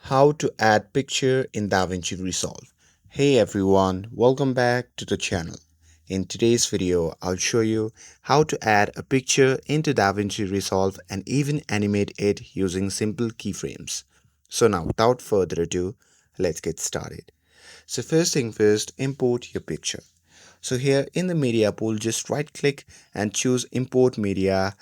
How to add picture in DaVinci Resolve. Hey everyone, welcome back to the channel. In today's video, I'll show you how to add a picture into DaVinci Resolve and even animate it using simple keyframes. So now without further ado, let's get started. So first thing first, import your picture. So here in the media pool, just right click and choose import media,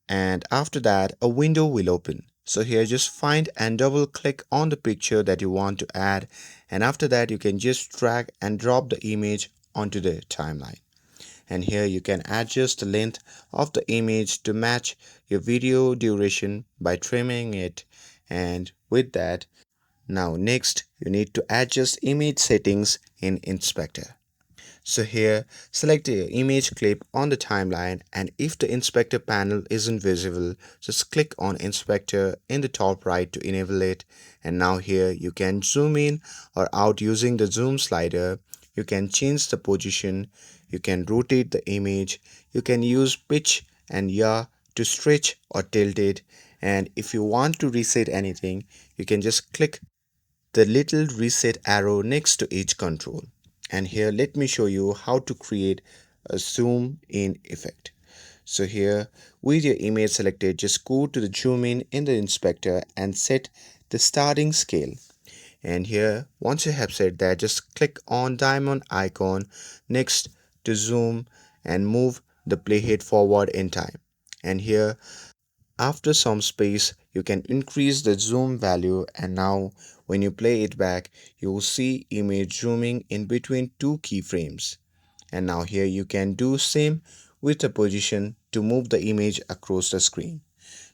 and after that a window will open. So here just find and double click on the picture that you want to add, and after that you can just drag and drop the image onto the timeline. And here you can adjust the length of the image to match your video duration by trimming it. And with that, now next you need to adjust image settings in inspector. So here, select the image clip on the timeline, and if the inspector panel isn't visible, just click on inspector in the top right to enable it. And now here you can zoom in or out using the zoom slider. You can change the position, you can rotate the image, you can use pitch and yaw to stretch or tilt it. And if you want to reset anything, you can just click the little reset arrow next to each control. And here let me show you how to create a zoom in effect. So here with your image selected, just go to the zoom in the inspector and set the starting scale. And here once you have set that, just click on diamond icon next to zoom and move the playhead forward in time. And here after some space, you can increase the zoom value, and now when you play it back, you will see image zooming in between two keyframes. And now here you can do same with the position to move the image across the screen.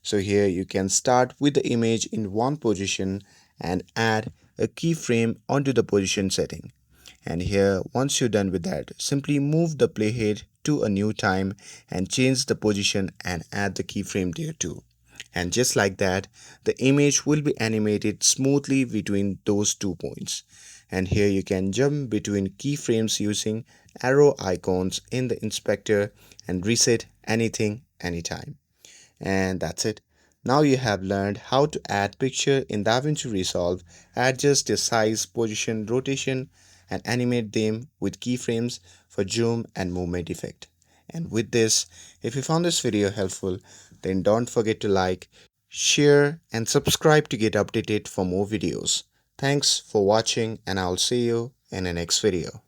So here you can start with the image in one position and add a keyframe onto the position setting. And here once you're done with that, simply move the playhead to a new time and change the position and add the keyframe there too. And just like that, the image will be animated smoothly between those 2 points. And here you can jump between keyframes using arrow icons in the inspector and reset anything anytime. And that's it. Now you have learned how to add picture in DaVinci Resolve, adjust their size, position, rotation, and animate them with keyframes for zoom and movement effect. And with this, if you found this video helpful, then don't forget to like, share, and subscribe to get updated for more videos. Thanks for watching, and I'll see you in the next video.